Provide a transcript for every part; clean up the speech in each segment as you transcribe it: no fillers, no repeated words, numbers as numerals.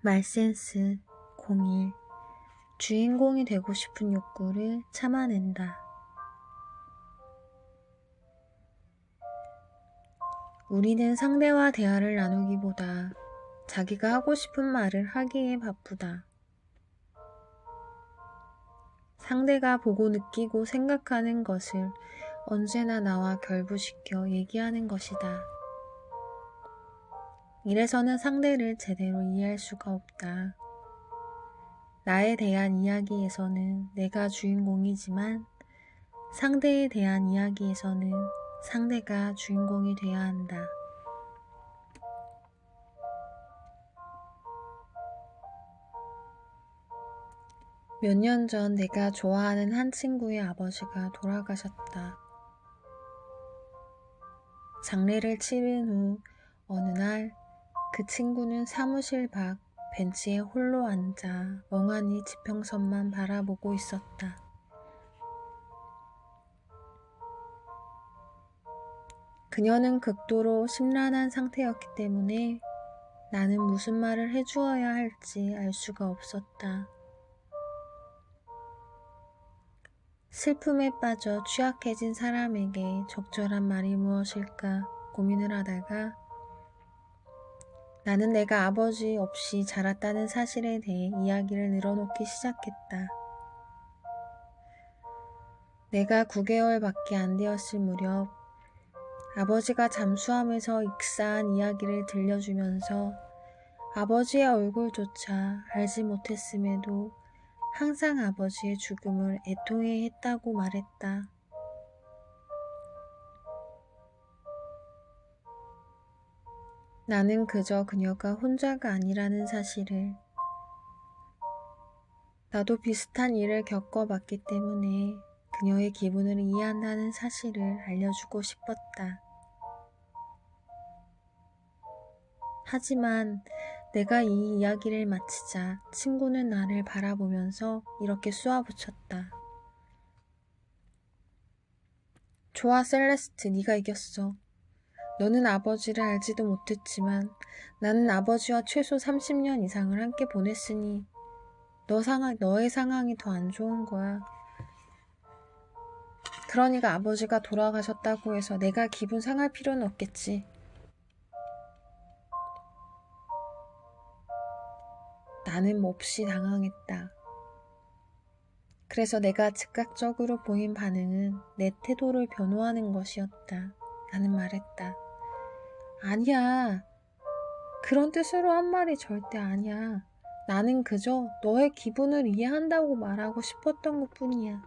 말센스 01. 주인공이 되고 싶은 욕구를 참아낸다. 우리는 상대와 대화를 나누기보다 자기가 하고 싶은 말을 하기에 바쁘다. 상대가 보고 느끼고 생각하는 것을 언제나 나와 결부시켜 얘기하는 것이다. 이래서는 상대를 제대로 이해할 수가 없다. 나에 대한 이야기에서는 내가 주인공이지만 상대에 대한 이야기에서는 상대가 주인공이 돼야 한다. 몇 년 전 내가 좋아하는 한 친구의 아버지가 돌아가셨다. 장례를 치른 후 어느 날 그 친구는 사무실 밖 벤치에 홀로 앉아 멍하니 지평선만 바라보고 있었다. 그녀는 극도로 심란한 상태였기 때문에 나는 무슨 말을 해주어야 할지 알 수가 없었다. 슬픔에 빠져 취약해진 사람에게 적절한 말이 무엇일까 고민을 하다가 나는 내가 아버지 없이 자랐다는 사실에 대해 이야기를 늘어놓기 시작했다. 내가 9개월밖에 안 되었을 무렵 아버지가 잠수함에서 익사한 이야기를 들려주면서 아버지의 얼굴조차 알지 못했음에도 항상 아버지의 죽음을 애통해 했다고 말했다. 나는 그저 그녀가 혼자가 아니라는 사실을, 나도 비슷한 일을 겪어봤기 때문에 그녀의 기분을 이해한다는 사실을 알려주고 싶었다. 하지만 내가 이 이야기를 마치자 친구는 나를 바라보면서 이렇게 쏘아붙였다. 좋아, 셀레스트, 네가 이겼어. 너는 아버지를 알지도 못했지만 나는 아버지와 최소 30년 이상을 함께 보냈으니 너의 상황이 더 안 좋은 거야. 그러니까 아버지가 돌아가셨다고 해서 내가 기분 상할 필요는 없겠지. 나는 몹시 당황했다. 그래서 내가 즉각적으로 보인 반응은 내 태도를 변호하는 것이었다. 나는 말했다. 아니야. 그런 뜻으로 한 말이 절대 아니야. 나는 그저 너의 기분을 이해한다고 말하고 싶었던 것뿐이야.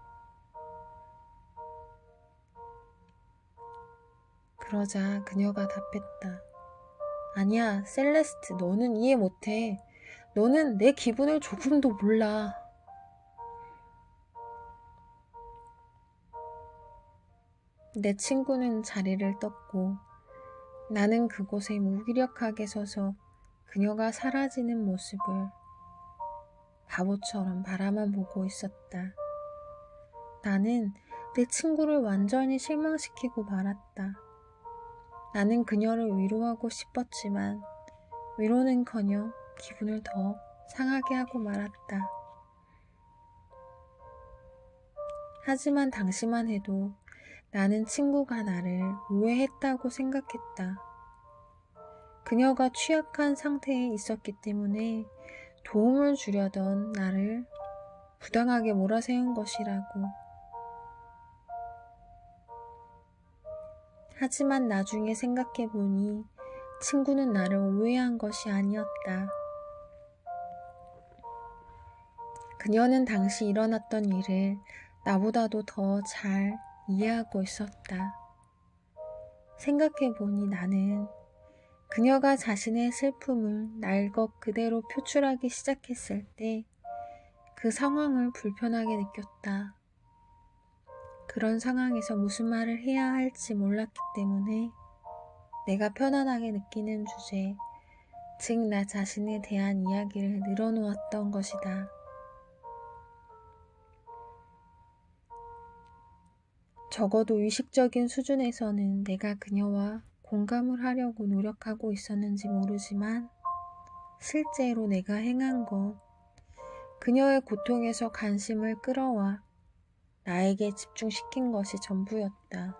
그러자 그녀가 답했다. 아니야, 셀레스트, 너는 이해 못해. 너는 내 기분을 조금도 몰라. 내 친구는 자리를 떴고 나는 그곳에 무기력하게 서서 그녀가 사라지는 모습을 바보처럼 바라만 보고 있었다. 나는 내 친구를 완전히 실망시키고 말았다. 나는 그녀를 위로하고 싶었지만 위로는커녕 기분을 더 상하게 하고 말았다. 하지만 당시만 해도 나는 친구가 나를 오해했다고 생각했다. 그녀가 취약한 상태에 있었기 때문에 도움을 주려던 나를 부당하게 몰아세운 것이라고. 하지만 나중에 생각해보니 친구는 나를 오해한 것이 아니었다. 그녀는 당시 일어났던 일을 나보다도 더 잘 이해하고 있었다. 생각해보니 나는 그녀가 자신의 슬픔을 날 것 그대로 표출하기 시작했을 때 그 상황을 불편하게 느꼈다. 그런 상황에서 무슨 말을 해야 할지 몰랐기 때문에 내가 편안하게 느끼는 주제, 즉 나 자신에 대한 이야기를 늘어놓았던 것이다. 적어도 의식적인 수준에서는 내가 그녀와 공감을 하려고 노력하고 있었는지 모르지만 실제로 내가 행한 건 그녀의 고통에서 관심을 끌어와 나에게 집중시킨 것이 전부였다.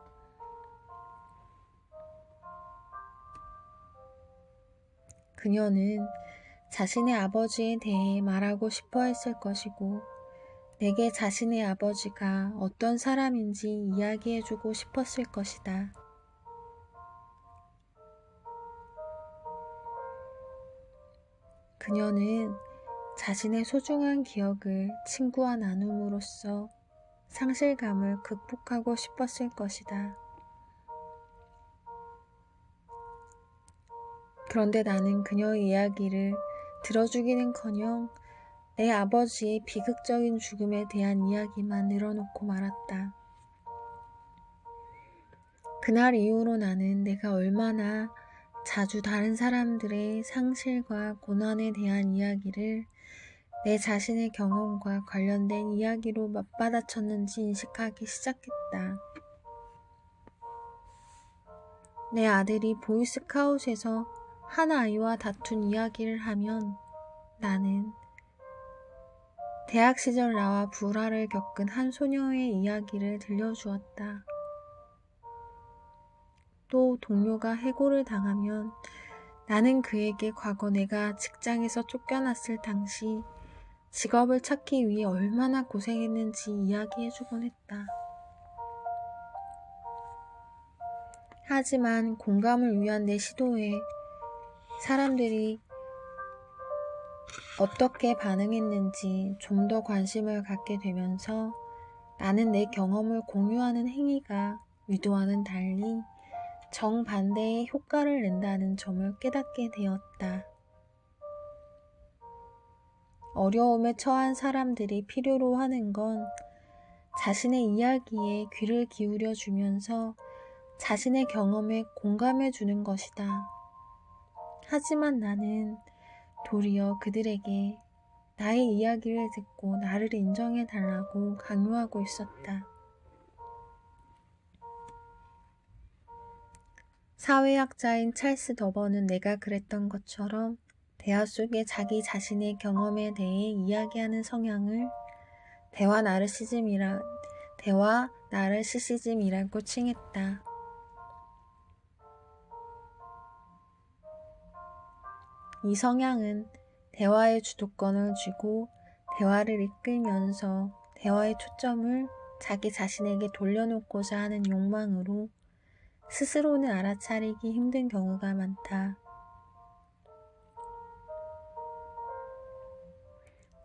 그녀는 자신의 아버지에 대해 말하고 싶어 했을 것이고 내게 자신의 아버지가 어떤 사람인지 이야기해주고 싶었을 것이다. 그녀는 자신의 소중한 기억을 친구와 나눔으로써 상실감을 극복하고 싶었을 것이다. 그런데 나는 그녀의 이야기를 들어주기는커녕 내 아버지의 비극적인 죽음에 대한 이야기만 늘어놓고 말았다. 그날 이후로 나는 내가 얼마나 자주 다른 사람들의 상실과 고난에 대한 이야기를 내 자신의 경험과 관련된 이야기로 맞받아쳤는지 인식하기 시작했다. 내 아들이 보이스카웃에서 한 아이와 다툰 이야기를 하면 나는 대학 시절 나와 불화를 겪은 한 소녀의 이야기를 들려주었다. 또 동료가 해고를 당하면 나는 그에게 과거 내가 직장에서 쫓겨났을 당시 직업을 찾기 위해 얼마나 고생했는지 이야기해주곤 했다. 하지만 공감을 위한 내 시도에 사람들이 어떻게 반응했는지 좀 더 관심을 갖게 되면서 나는 내 경험을 공유하는 행위가 위도와는 달리 정반대의 효과를 낸다는 점을 깨닫게 되었다. 어려움에 처한 사람들이 필요로 하는 건 자신의 이야기에 귀를 기울여 주면서 자신의 경험에 공감해 주는 것이다. 하지만 나는 도리어 그들에게 나의 이야기를 듣고 나를 인정해 달라고 강요하고 있었다. 사회학자인 찰스 더번은 내가 그랬던 것처럼 대화 속에 자기 자신의 경험에 대해 이야기하는 성향을 대화 나르시시즘이라고 칭했다. 이 성향은 대화의 주도권을 쥐고 대화를 이끌면서 대화의 초점을 자기 자신에게 돌려놓고자 하는 욕망으로 스스로는 알아차리기 힘든 경우가 많다.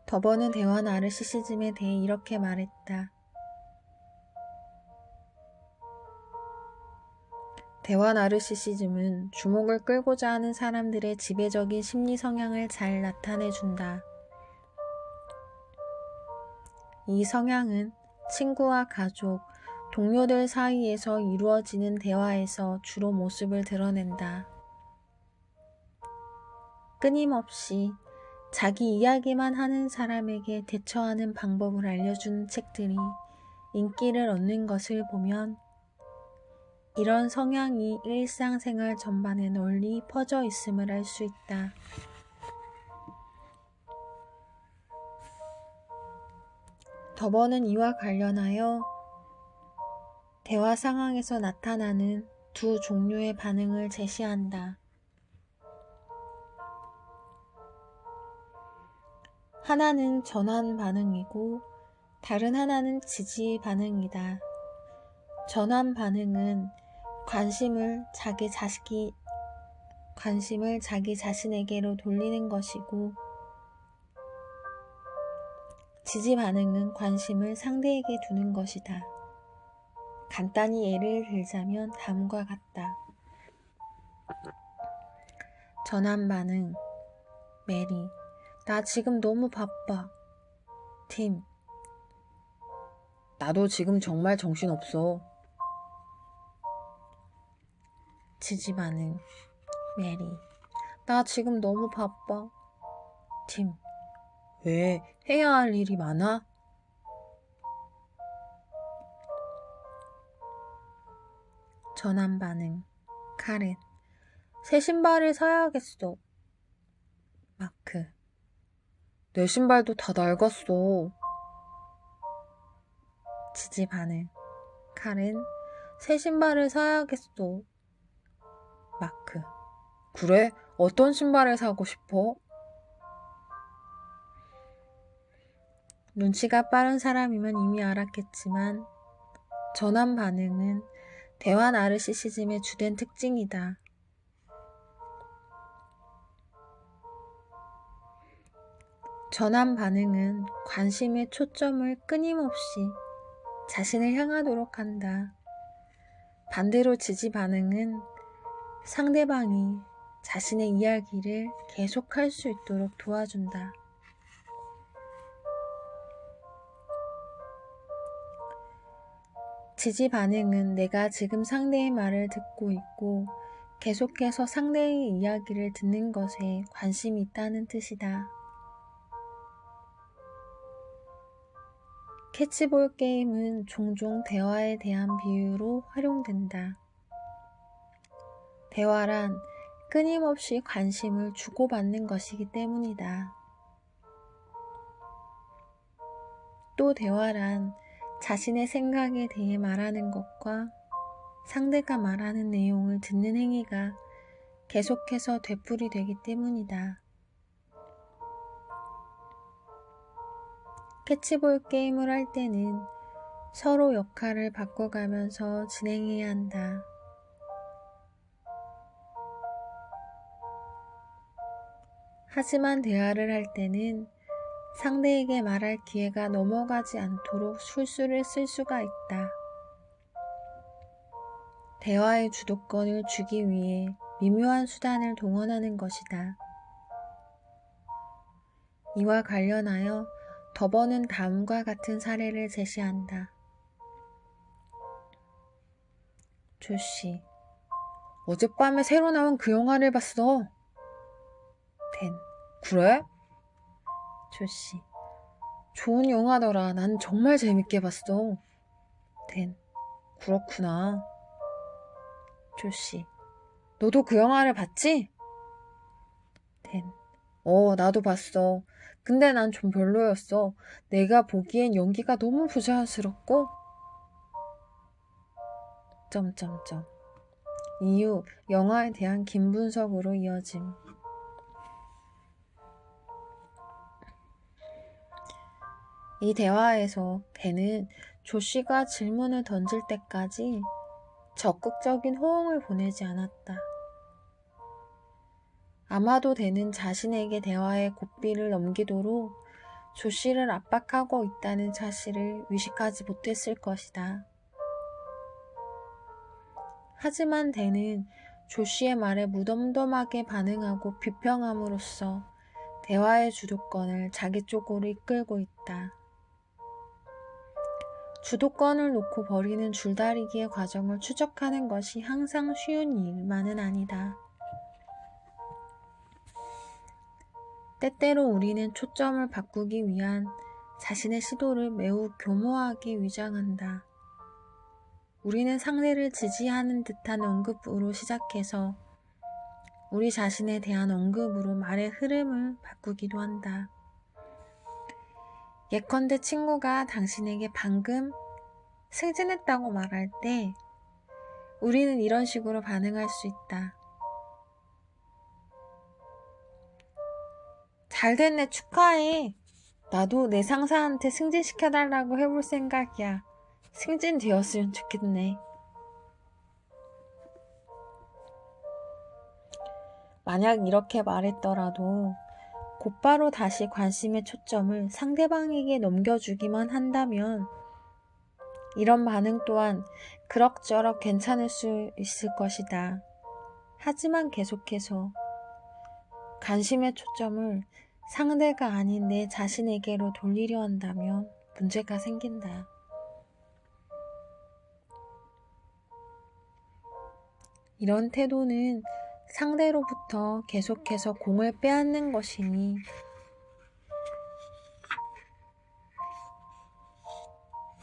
더번은 대화 나르시시즘에 대해 이렇게 말했다. 대화 나르시시즘은 주목을 끌고자 하는 사람들의 지배적인 심리 성향을 잘 나타내준다. 이 성향은 친구와 가족, 동료들 사이에서 이루어지는 대화에서 주로 모습을 드러낸다. 끊임없이 자기 이야기만 하는 사람에게 대처하는 방법을 알려주는 책들이 인기를 얻는 것을 보면 이런 성향이 일상생활 전반에 널리 퍼져 있음을 알 수 있다. 더번은 이와 관련하여 대화 상황에서 나타나는 두 종류의 반응을 제시한다. 하나는 전환 반응이고 다른 하나는 지지 반응이다. 전환 반응은 관심을 자기 자신에게로 돌리는 것이고 지지 반응은 관심을 상대에게 두는 것이다. 간단히 예를 들자면 다음과 같다. 전환 반응 메리 나 지금 너무 바빠. 팀 나도 지금 정말 정신없어. 지지 반응 메리 나 지금 너무 바빠. 팀 왜? 해야 할 일이 많아? 전환 반응 카렌 새 신발을 사야겠어. 마크. 내 신발도 다 낡았어. 지지 반응. 카렌. 새 신발을 사야겠어. 마크. 그래? 어떤 신발을 사고 싶어? 눈치가 빠른 사람이면 이미 알았겠지만 전환 반응은 대화 나르시시즘의 주된 특징이다. 전환 반응은 관심의 초점을 끊임없이 자신을 향하도록 한다. 반대로 지지 반응은 상대방이 자신의 이야기를 계속할 수 있도록 도와준다. 지지 반응은 내가 지금 상대의 말을 듣고 있고 계속해서 상대의 이야기를 듣는 것에 관심이 있다는 뜻이다. 캐치볼 게임은 종종 대화에 대한 비유로 활용된다. 대화란 끊임없이 관심을 주고받는 것이기 때문이다. 또 대화란 자신의 생각에 대해 말하는 것과 상대가 말하는 내용을 듣는 행위가 계속해서 되풀이되기 때문이다. 캐치볼 게임을 할 때는 서로 역할을 바꿔가면서 진행해야 한다. 하지만 대화를 할 때는 상대에게 말할 기회가 넘어가지 않도록 술수를 쓸 수가 있다. 대화의 주도권을 주기 위해 미묘한 수단을 동원하는 것이다. 이와 관련하여 더버는 다음과 같은 사례를 제시한다. 조씨. 어젯밤에 새로 나온 그 영화를 봤어. 댄. 그래? 조씨. 좋은 영화더라. 난 정말 재밌게 봤어. 댄. 그렇구나. 조씨. 너도 그 영화를 봤지? 댄. 나도 봤어. 근데 난 좀 별로였어. 내가 보기엔 연기가 너무 부자연스럽고 점점점. 이후 영화에 대한 긴 분석으로 이어짐. 이 대화에서 댄은 조씨가 질문을 던질 때까지 적극적인 호응을 보내지 않았다. 아마도 댄은 자신에게 대화의 고삐를 넘기도록 조씨를 압박하고 있다는 사실을 의식하지 못했을 것이다. 하지만 댄은 조씨의 말에 무덤덤하게 반응하고 비평함으로써 대화의 주도권을 자기 쪽으로 이끌고 있다. 주도권을 놓고 벌이는 줄다리기의 과정을 추적하는 것이 항상 쉬운 일만은 아니다. 때때로 우리는 초점을 바꾸기 위한 자신의 시도를 매우 교모하게 위장한다. 우리는 상대를 지지하는 듯한 언급으로 시작해서 우리 자신에 대한 언급으로 말의 흐름을 바꾸기도 한다. 예컨대 친구가 당신에게 방금 승진했다고 말할 때 우리는 이런 식으로 반응할 수 있다. 잘됐네, 축하해. 나도 내 상사한테 승진시켜달라고 해볼 생각이야. 승진되었으면 좋겠네. 만약 이렇게 말했더라도 곧바로 다시 관심의 초점을 상대방에게 넘겨주기만 한다면 이런 반응 또한 그럭저럭 괜찮을 수 있을 것이다. 하지만 계속해서 관심의 초점을 상대가 아닌 내 자신에게로 돌리려 한다면 문제가 생긴다. 이런 태도는 상대로부터 계속해서 공을 빼앗는 것이니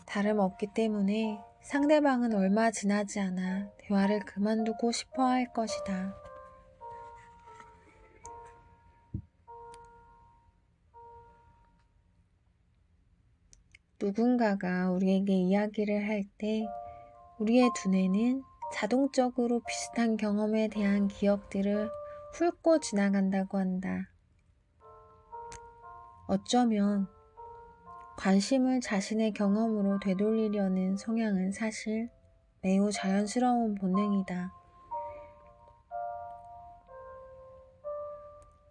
다름없기 때문에 상대방은 얼마 지나지 않아 대화를 그만두고 싶어 할 것이다. 누군가가 우리에게 이야기를 할 때 우리의 두뇌는 자동적으로 비슷한 경험에 대한 기억들을 훑고 지나간다고 한다. 어쩌면 관심을 자신의 경험으로 되돌리려는 성향은 사실 매우 자연스러운 본능이다.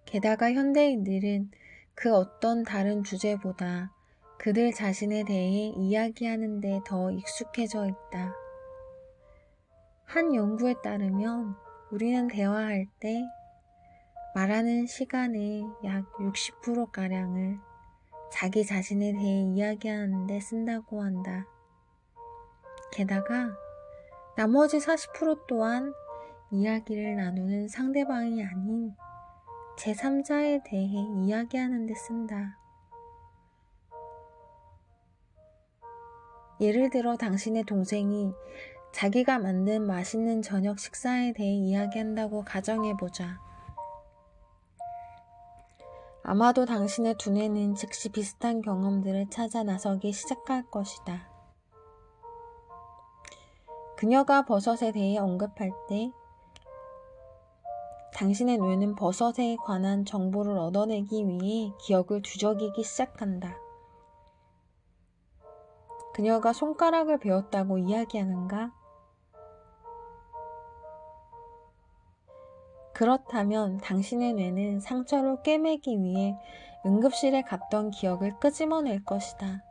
게다가 현대인들은 그 어떤 다른 주제보다 그들 자신에 대해 이야기하는 데 더 익숙해져 있다. 한 연구에 따르면 우리는 대화할 때 말하는 시간의 약 60%가량을 자기 자신에 대해 이야기하는 데 쓴다고 한다. 게다가 나머지 40% 또한 이야기를 나누는 상대방이 아닌 제3자에 대해 이야기하는 데 쓴다. 예를 들어 당신의 동생이 자기가 만든 맛있는 저녁 식사에 대해 이야기한다고 가정해보자. 아마도 당신의 두뇌는 즉시 비슷한 경험들을 찾아 나서기 시작할 것이다. 그녀가 버섯에 대해 언급할 때 당신의 뇌는 버섯에 관한 정보를 얻어내기 위해 기억을 뒤적이기 시작한다. 그녀가 손가락을 베었다고 이야기하는가? 그렇다면 당신의 뇌는 상처를 꿰매기 위해 응급실에 갔던 기억을 끄집어낼 것이다.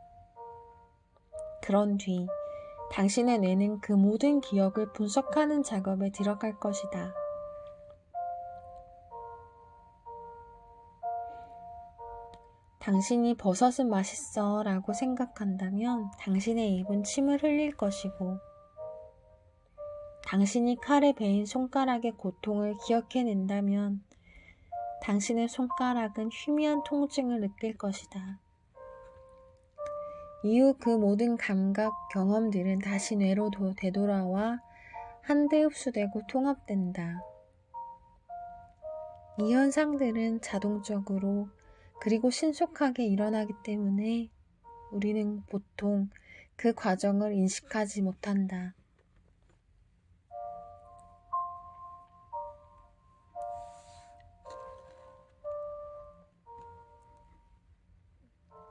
그런 뒤 당신의 뇌는 그 모든 기억을 분석하는 작업에 들어갈 것이다. 당신이 버섯은 맛있어 라고 생각한다면 당신의 입은 침을 흘릴 것이고, 당신이 칼에 베인 손가락의 고통을 기억해낸다면 당신의 손가락은 희미한 통증을 느낄 것이다. 이후 그 모든 감각 경험들은 다시 뇌로 되돌아와 한데 흡수되고 통합된다. 이 현상들은 자동적으로 그리고 신속하게 일어나기 때문에 우리는 보통 그 과정을 인식하지 못한다.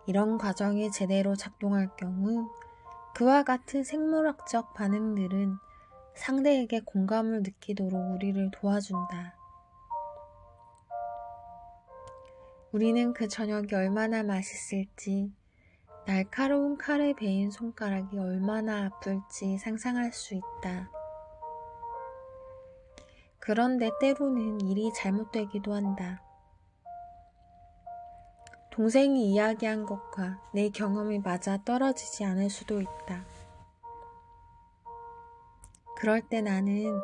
이런 과정이 제대로 작동할 경우 그와 같은 생물학적 반응들은 상대에게 공감을 느끼도록 우리를 도와준다. 우리는 그 저녁이 얼마나 맛있을지, 날카로운 칼에 베인 손가락이 얼마나 아플지 상상할 수 있다. 그런데 때로는 일이 잘못되기도 한다. 동생이 이야기한 것과 내 경험이 맞아 떨어지지 않을 수도 있다. 그럴 때 나는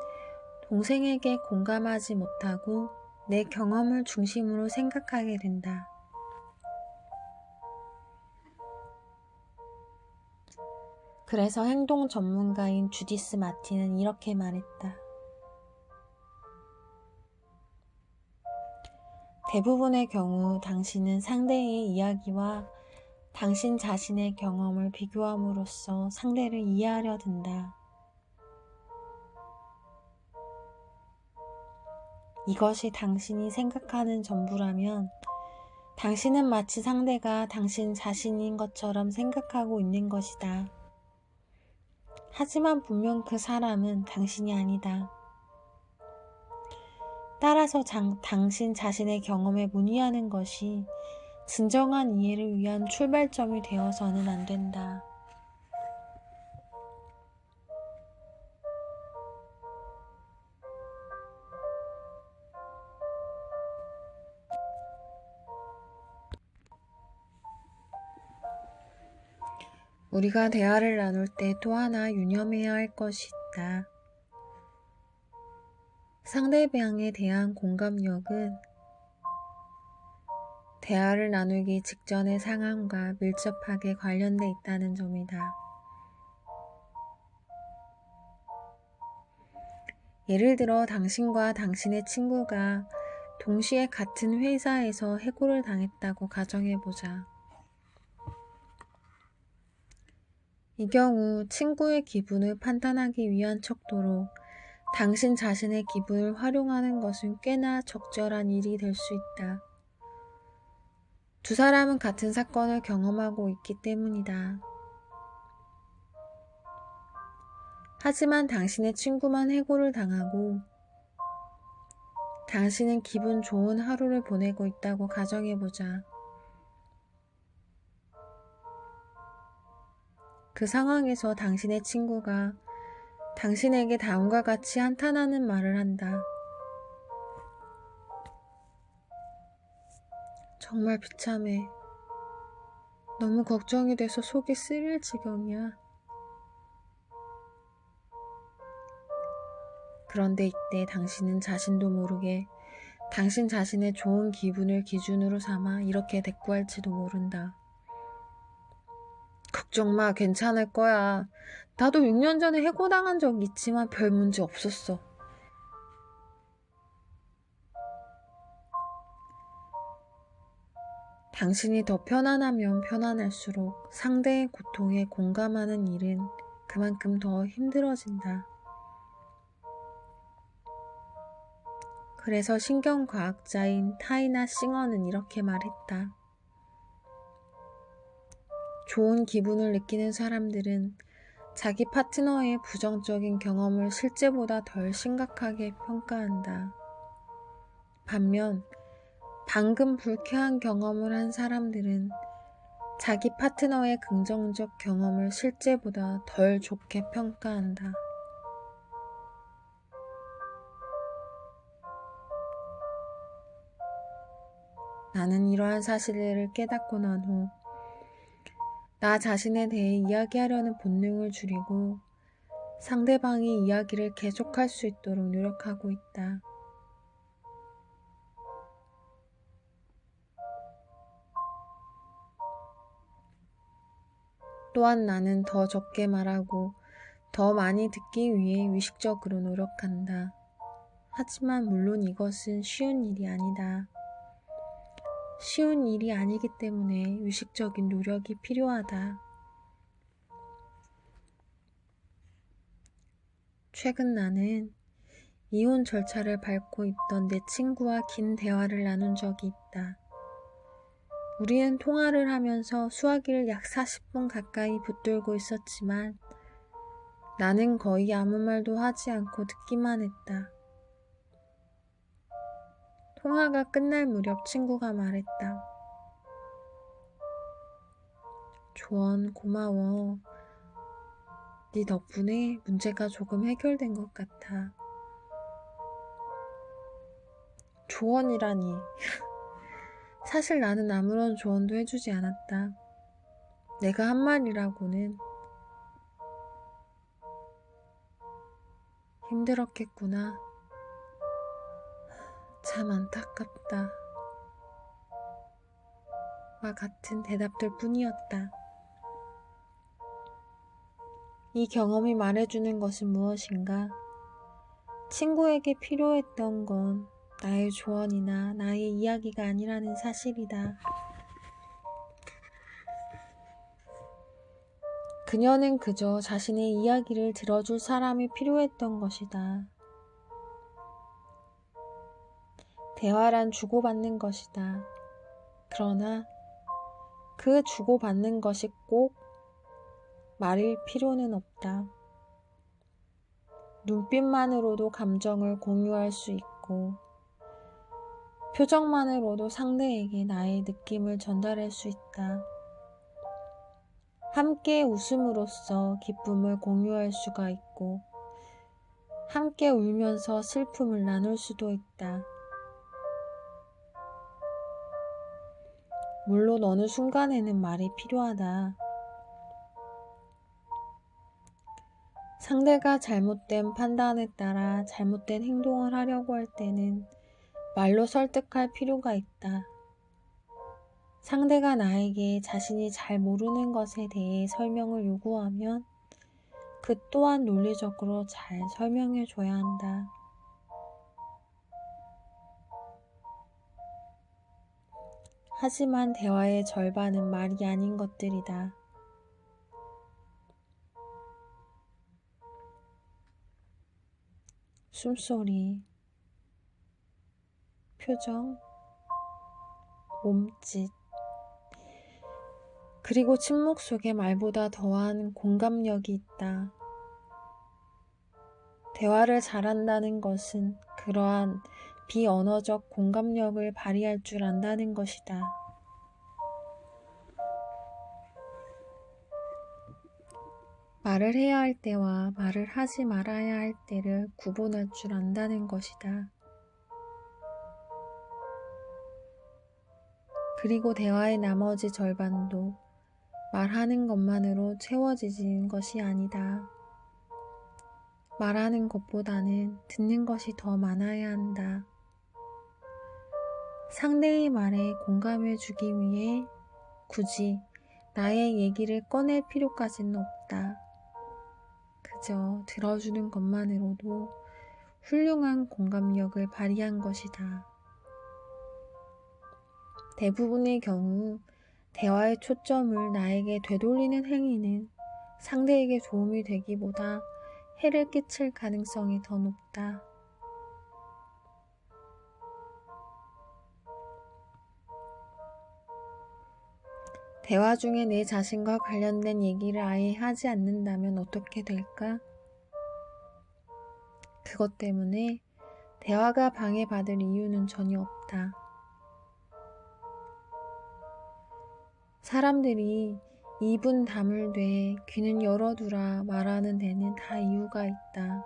동생에게 공감하지 못하고 내 경험을 중심으로 생각하게 된다. 그래서 행동 전문가인 주디스 마틴은 이렇게 말했다. 대부분의 경우 당신은 상대의 이야기와 당신 자신의 경험을 비교함으로써 상대를 이해하려 든다. 이것이 당신이 생각하는 전부라면 당신은 마치 상대가 당신 자신인 것처럼 생각하고 있는 것이다. 하지만 분명 그 사람은 당신이 아니다. 따라서 당신 자신의 경험에 문의하는 것이 진정한 이해를 위한 출발점이 되어서는 안 된다. 우리가 대화를 나눌 때 또 하나 유념해야 할 것이 있다. 상대방에 대한 공감력은 대화를 나누기 직전의 상황과 밀접하게 관련돼 있다는 점이다. 예를 들어 당신과 당신의 친구가 동시에 같은 회사에서 해고를 당했다고 가정해보자. 이 경우 친구의 기분을 판단하기 위한 척도로 당신 자신의 기분을 활용하는 것은 꽤나 적절한 일이 될 수 있다. 두 사람은 같은 사건을 경험하고 있기 때문이다. 하지만 당신의 친구만 해고를 당하고 당신은 기분 좋은 하루를 보내고 있다고 가정해보자. 그 상황에서 당신의 친구가 당신에게 다음과 같이 한탄하는 말을 한다. 정말 비참해. 너무 걱정이 돼서 속이 쓰릴 지경이야. 그런데 이때 당신은 자신도 모르게 당신 자신의 좋은 기분을 기준으로 삼아 이렇게 대꾸할지도 모른다. 걱정 마, 괜찮을 거야. 나도 6년 전에 해고당한 적 있지만 별 문제 없었어. 당신이 더 편안하면 편안할수록 상대의 고통에 공감하는 일은 그만큼 더 힘들어진다. 그래서 신경과학자인 타이나 싱어는 이렇게 말했다. 좋은 기분을 느끼는 사람들은 자기 파트너의 부정적인 경험을 실제보다 덜 심각하게 평가한다. 반면 방금 불쾌한 경험을 한 사람들은 자기 파트너의 긍정적 경험을 실제보다 덜 좋게 평가한다. 나는 이러한 사실을 깨닫고 난 후 나 자신에 대해 이야기하려는 본능을 줄이고 상대방이 이야기를 계속할 수 있도록 노력하고 있다. 또한 나는 더 적게 말하고 더 많이 듣기 위해 의식적으로 노력한다. 하지만 물론 이것은 쉬운 일이 아니다. 쉬운 일이 아니기 때문에 의식적인 노력이 필요하다. 최근 나는 이혼 절차를 밟고 있던 내 친구와 긴 대화를 나눈 적이 있다. 우리는 통화를 하면서 수화기를 약 40분 가까이 붙들고 있었지만 나는 거의 아무 말도 하지 않고 듣기만 했다. 통화가 끝날 무렵 친구가 말했다. 조언 고마워. 네 덕분에 문제가 조금 해결된 것 같아. 조언이라니. 사실 나는 아무런 조언도 해주지 않았다. 내가 한 말이라고는 힘들었겠구나. 참 안타깝다. 와 같은 대답들 뿐이었다. 이 경험이 말해주는 것은 무엇인가? 친구에게 필요했던 건 나의 조언이나 나의 이야기가 아니라는 사실이다. 그녀는 그저 자신의 이야기를 들어줄 사람이 필요했던 것이다. 대화란 주고받는 것이다. 그러나 그 주고받는 것이 꼭 말일 필요는 없다. 눈빛만으로도 감정을 공유할 수 있고 표정만으로도 상대에게 나의 느낌을 전달할 수 있다. 함께 웃음으로써 기쁨을 공유할 수가 있고 함께 울면서 슬픔을 나눌 수도 있다. 물론 어느 순간에는 말이 필요하다. 상대가 잘못된 판단에 따라 잘못된 행동을 하려고 할 때는 말로 설득할 필요가 있다. 상대가 나에게 자신이 잘 모르는 것에 대해 설명을 요구하면 그 또한 논리적으로 잘 설명해 줘야 한다. 하지만 대화의 절반은 말이 아닌 것들이다. 숨소리, 표정, 몸짓, 그리고 침묵 속에 말보다 더한 공감력이 있다. 대화를 잘한다는 것은 그러한 비언어적 공감력을 발휘할 줄 안다는 것이다. 말을 해야 할 때와 말을 하지 말아야 할 때를 구분할 줄 안다는 것이다. 그리고 대화의 나머지 절반도 말하는 것만으로 채워지는 것이 아니다. 말하는 것보다는 듣는 것이 더 많아야 한다. 상대의 말에 공감해 주기 위해 굳이 나의 얘기를 꺼낼 필요까지는 없다. 그저 들어주는 것만으로도 훌륭한 공감력을 발휘한 것이다. 대부분의 경우 대화의 초점을 나에게 되돌리는 행위는 상대에게 도움이 되기보다 해를 끼칠 가능성이 더 높다. 대화 중에 내 자신과 관련된 얘기를 아예 하지 않는다면 어떻게 될까? 그것 때문에 대화가 방해받을 이유는 전혀 없다. 사람들이 입은 다물되 귀는 열어두라 말하는 데는 다 이유가 있다.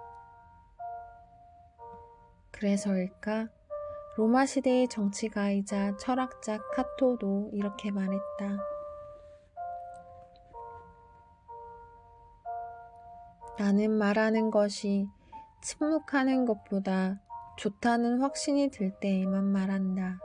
그래서일까? 로마 시대의 정치가이자 철학자 카토도 이렇게 말했다. 나는 말하는 것이 침묵하는 것보다 좋다는 확신이 들 때에만 말한다.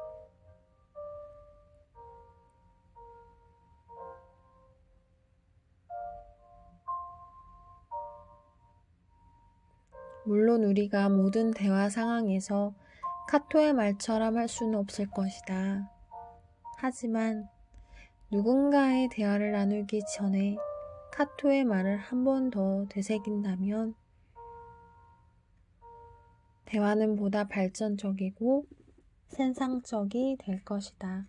물론 우리가 모든 대화 상황에서 카토의 말처럼 할 수는 없을 것이다. 하지만 누군가의 대화를 나누기 전에 카토의 말을 한 번 더 되새긴다면 대화는 보다 발전적이고 생산적이 될 것이다.